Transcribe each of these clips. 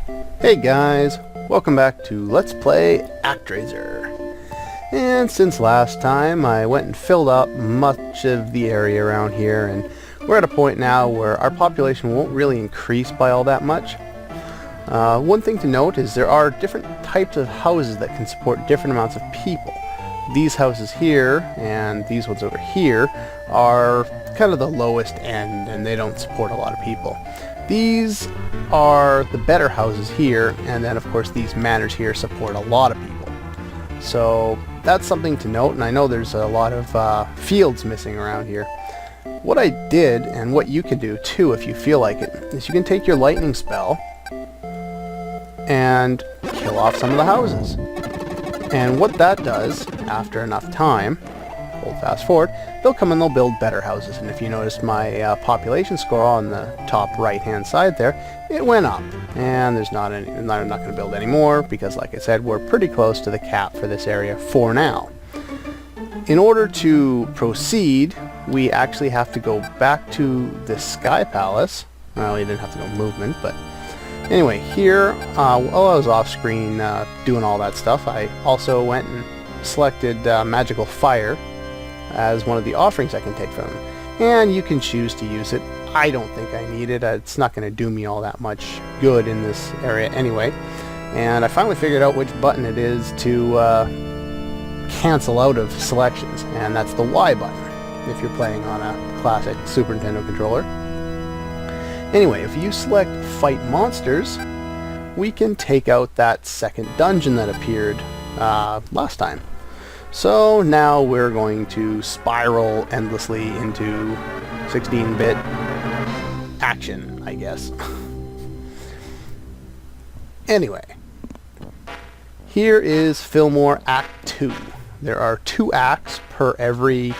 Hey guys, welcome back to Let's Play Actraiser. And since last time, I went and filled up much of the area around here, and we're at a point now where our population won't really increase by all that much. One thing to note is there are different types of houses that can support different amounts of people. These houses here, and these ones over here, are kind of the lowest end, and they don't support a lot of people. These are the better houses here, and then of course these manors here support a lot of people. So that's something to note, and I know there's a lot of fields missing around here. What I did, and what you can do too if you feel like it, is you can take your lightning spell and kill off some of the houses. And what that does, after enough time, hold fast forward, they'll come and they'll build better houses. And if you notice my population score on the top right hand side there, it went up. And there's not any, I'm not going to build any more because, like I said, we're pretty close to the cap for this area for now. In order to proceed, we actually have to go back to the Sky Palace. Well, we didn't have to go movement, but anyway, here, while I was off screen doing all that stuff, I also went and selected Magical Fire as one of the offerings I can take from them. And you can choose to use it. I don't think I need it. It's not going to do me all that much good in this area anyway. And I finally figured out which button it is to cancel out of selections, and that's the Y button if you're playing on a classic Super Nintendo controller. Anyway, if you select Fight Monsters, we can take out that second dungeon that appeared last time. So now we're going to spiral endlessly into 16-bit action, I guess. Anyway, here is Fillmore Act 2. There are 2 acts per every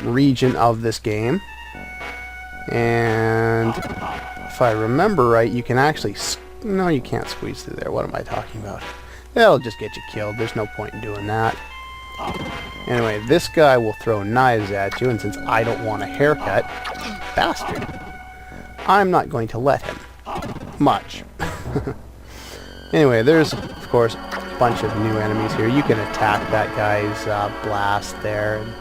region of this game. And if I remember right, you can actually... No, you can't squeeze through there. What am I talking about? That'll just get you killed. There's no point in doing that. Anyway, this guy will throw knives at you, and since I don't want a haircut, bastard, I'm not going to let him. Much. Anyway, there's, of course, a bunch of new enemies here. You can attack that guy's blast there, and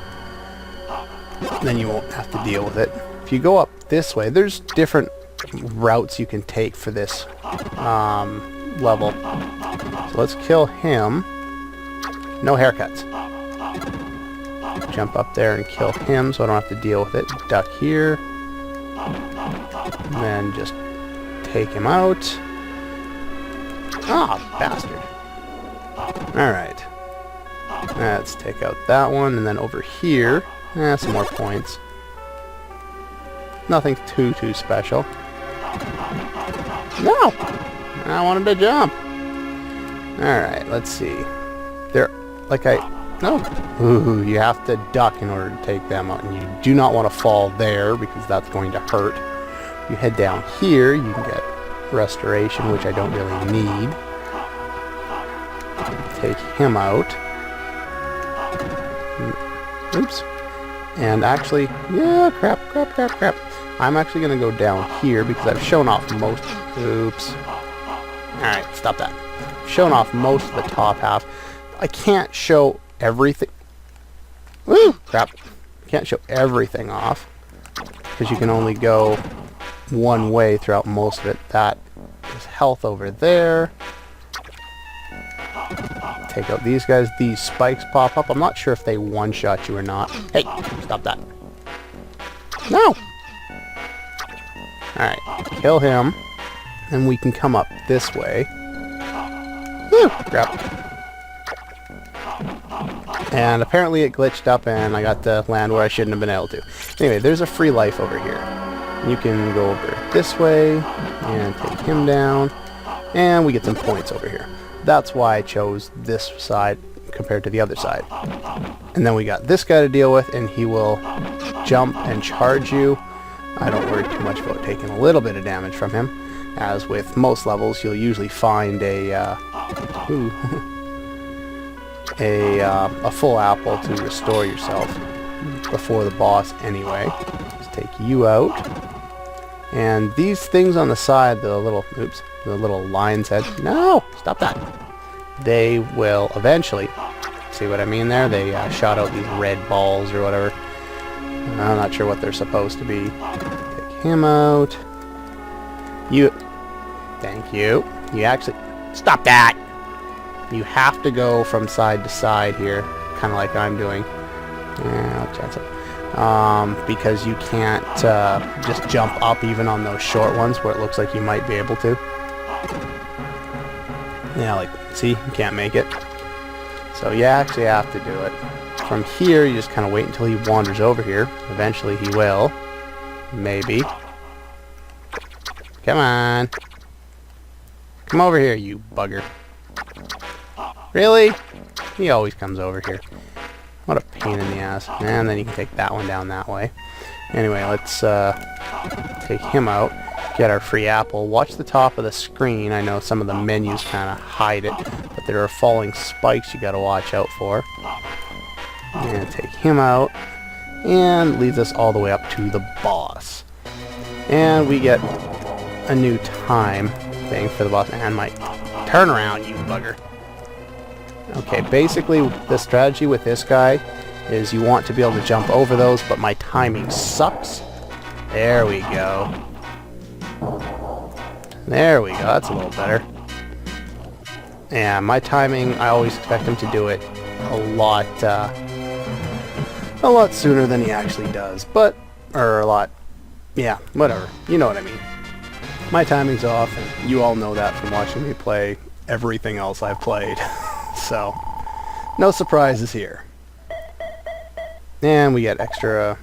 then you won't have to deal with it. If you go up this way, there's different routes you can take for this level. So let's kill him. No haircuts. Jump up there and kill him so I don't have to deal with it. Duck here. And then just take him out. Ah, bastard. Alright. Let's take out that one, and then over here, some more points. Nothing too special. No! I wanted to jump. Alright, let's see. No. Ooh, you have to duck in order to take them out, and you do not want to fall there because that's going to hurt. You head down here, you can get restoration, which I don't really need. Take him out. Oops. And actually, yeah, crap. I'm actually going to go down here because I've shown off most... Oops. Alright, stop that. I've shown off most of the top half. I can't show everything... Woo! Crap. I can't show everything off because you can only go one way throughout most of it. That is health over there. Take out these guys. These spikes pop up. I'm not sure if they one-shot you or not. Hey! Stop that. No! Alright, kill him. And we can come up this way. Woo! Crap. And apparently it glitched up and I got to land where I shouldn't have been able to. Anyway, there's a free life over here. You can go over this way and take him down. And we get some points over here. That's why I chose this side compared to the other side. And then we got this guy to deal with, and he will jump and charge you. I don't worry too much about taking a little bit of damage from him. As with most levels, you'll usually find a full apple to restore yourself before the boss anyway. Let's take you out. And these things on the side, the little lines head, no, stop that. They will eventually, see what I mean there? They shot out these red balls or whatever. I'm not sure what they're supposed to be. Take him out. Thank you. You actually, stop that! You have to go from side to side here, kind of like I'm doing. Yeah, I'll chance it. Because you can't just jump up even on those short ones where it looks like you might be able to. Yeah, like, see, you can't make it. So you actually have to do it. From here, you just kind of wait until he wanders over here. Eventually he will. Maybe. Come on. Come over here, you bugger. Really? He always comes over here. What a pain in the ass. And then you can take that one down that way. Anyway, let's take him out. Get our free apple. Watch the top of the screen. I know some of the menus kind of hide it, but there are falling spikes you gotta watch out for. And take him out. And leads us all the way up to the boss. And we get a new time thing for the boss. And my turn around, you bugger. Okay, basically the strategy with this guy is you want to be able to jump over those, but my timing sucks. There we go. There we go, that's a little better. And my timing, I always expect him to do it a lot sooner than he actually does, but, or a lot, yeah, whatever, you know what I mean. My timing's off, and you all know that from watching me play everything else I've played. So, no surprises here. And we get extra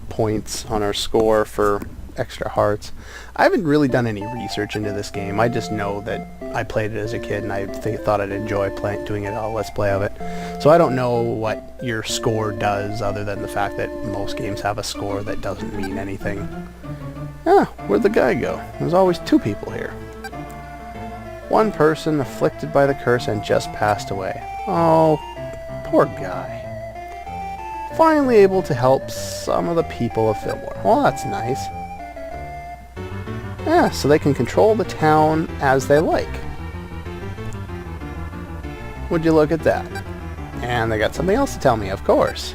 points on our score for extra hearts. I haven't really done any research into this game. I just know that I played it as a kid and I thought I'd enjoy doing it, a let's play of it. So I don't know what your score does other than the fact that most games have a score that doesn't mean anything. Ah, where'd the guy go? There's always two people here. One person afflicted by the curse and just passed away. Oh, poor guy. Finally able to help some of the people of Fillmore. Well, that's nice. Yeah, so they can control the town as they like. Would you look at that? And they got something else to tell me, of course.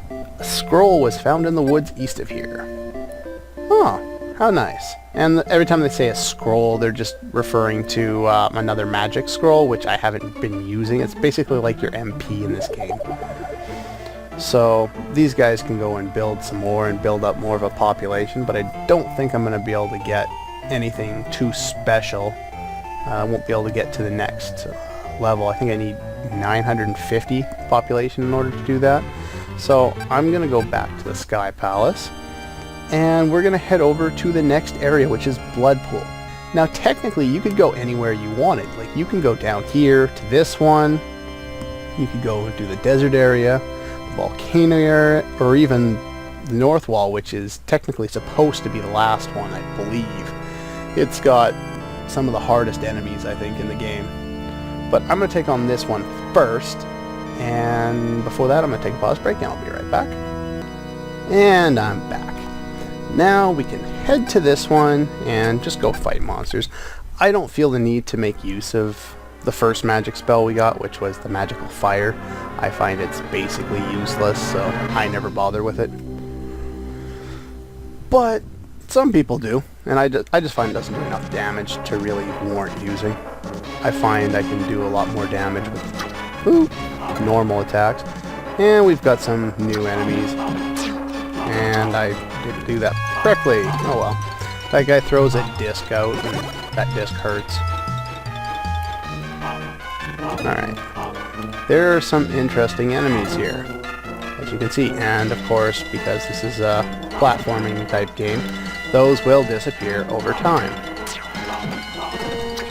A scroll was found in the woods east of here. Oh, how nice. And every time they say a scroll, they're just referring to another magic scroll, which I haven't been using. It's basically like your MP in this game. So these guys can go and build some more and build up more of a population, but I don't think I'm going to be able to get anything too special. I won't be able to get to the next level. I think I need 950 population in order to do that. So I'm going to go back to the Sky Palace, and we're going to head over to the next area, which is Bloodpool. Now technically you could go anywhere you wanted. Like you can go down here to this one, you could go do the desert area, volcano area, or even the north wall, which is technically supposed to be the last one, I believe. It's got some of the hardest enemies, I think, in the game. But I'm going to take on this one first, and before that I'm going to take a pause break, and I'll be right back. And I'm back. Now we can head to this one and just go fight monsters. I don't feel the need to make use of the first magic spell we got, which was the magical fire. I find it's basically useless, so I never bother with it. But some people do, and I just find it doesn't do enough damage to really warrant using. I find I can do a lot more damage with normal attacks. And we've got some new enemies. And I didn't do that correctly. Oh well. That guy throws a disc out, and that disc hurts. Alright, there are some interesting enemies here, as you can see, and of course, because this is a platforming type game, those will disappear over time.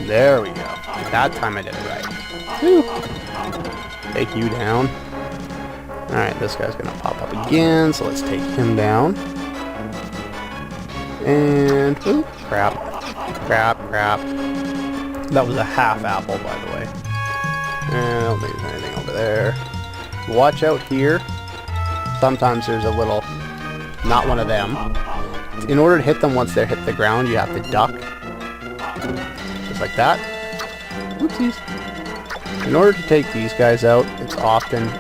There we go. That time I did it right. Whew. Take you down. Alright, this guy's gonna pop up again, so let's take him down. And, ooh, crap. That was a half apple, by the way. And I don't think there's anything over there. Watch out here. Sometimes there's a little, not one of them, in order to hit them once they hit the ground, you have to duck. Just like that. Oopsies. In order to take these guys out, it's often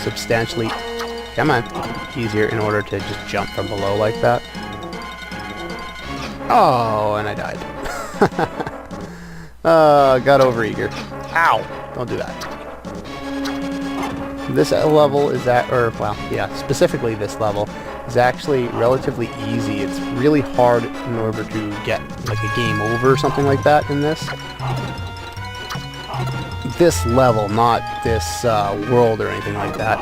substantially, come on, easier in order to just jump from below like that. Oh, and I died. Got overeager. Ow! Don't do that. This level is specifically this level is actually relatively easy. It's really hard in order to get like a game over or something like that in this. This level, not this world or anything like that.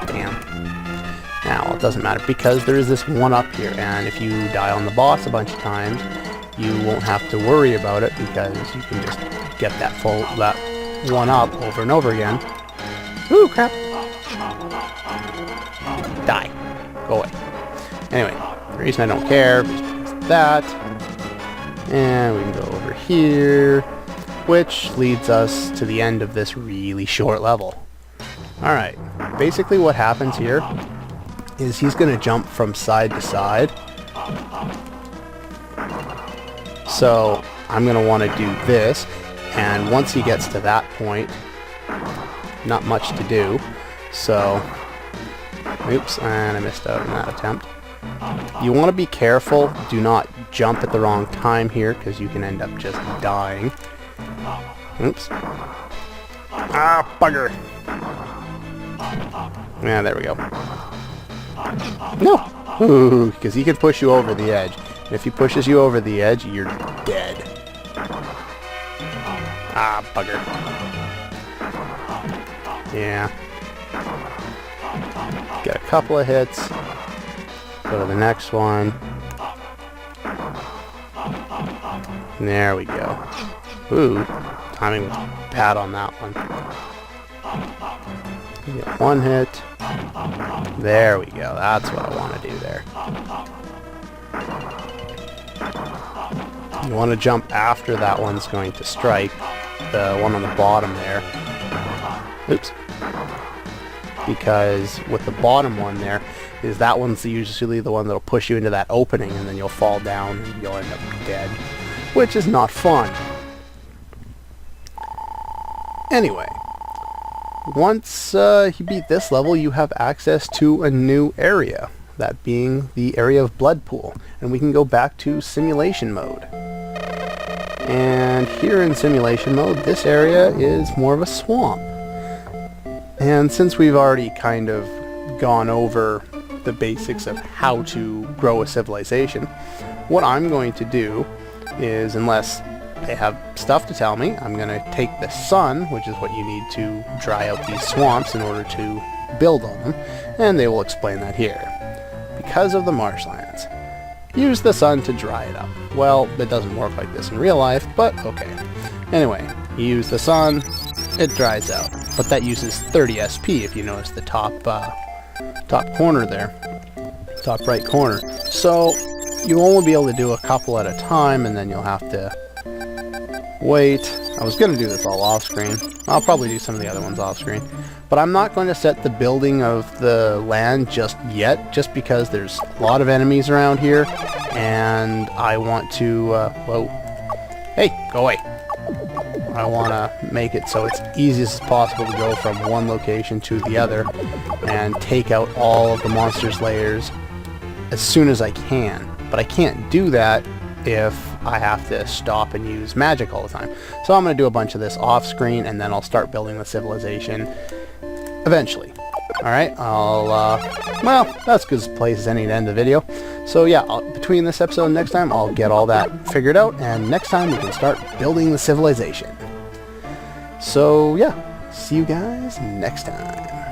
Damn. Now, it doesn't matter because there is this one up here, and if you die on the boss a bunch of times, you won't have to worry about it because you can just get that one up over and over again. Ooh, crap. Die. Go away. Anyway, the reason I don't care is because of that. And we can go over here, which leads us to the end of this really short level. Alright, basically what happens here is he's going to jump from side to side. So I'm going to want to do this, and once he gets to that point, not much to do. So, oops, and I missed out on that attempt. You want to be careful. Do not jump at the wrong time here, because you can end up just dying. Oops. Ah, bugger. Yeah, there we go. No! Ooh, because he can push you over the edge. And if he pushes you over the edge, you're dead. Ah, bugger. Yeah. Get a couple of hits. Go to the next one. There we go. Ooh, timing was bad on that one. You get one hit. There we go. That's what I want to do there. You want to jump after that one's going to strike. The one on the bottom there. Oops. Because with the bottom one there, is that one's usually the one that'll push you into that opening, and then you'll fall down and you'll end up dead. Which is not fun. Anyway. Once you beat this level, you have access to a new area. That being the area of Bloodpool. And we can go back to simulation mode. And here in simulation mode, this area is more of a swamp. And since we've already kind of gone over the basics of how to grow a civilization, what I'm going to do is, unless they have stuff to tell me, I'm going to take the sun, which is what you need to dry out these swamps in order to build on them, and they will explain that here. Because of the marshlands. Use the sun to dry it up. Well, it doesn't work like this in real life, but okay. Anyway, you use the sun, it dries out. But that uses 30 SP if you notice the top corner there. Top right corner. So, you'll only be able to do a couple at a time, and then you'll have to wait. I was going to do this all off screen. I'll probably do some of the other ones off screen. But I'm not going to set the building of the land just yet, just because there's a lot of enemies around here, and I want to, whoa. Hey, go away. I want to make it so it's easiest as possible to go from one location to the other and take out all of the monsters' layers as soon as I can. But I can't do that if I have to stop and use magic all the time. So I'm going to do a bunch of this off screen, and then I'll start building the civilization eventually. Alright, well, that's good place as any to end the video. So yeah, between this episode and next time, I'll get all that figured out, and next time we can start building the civilization. So yeah, see you guys next time.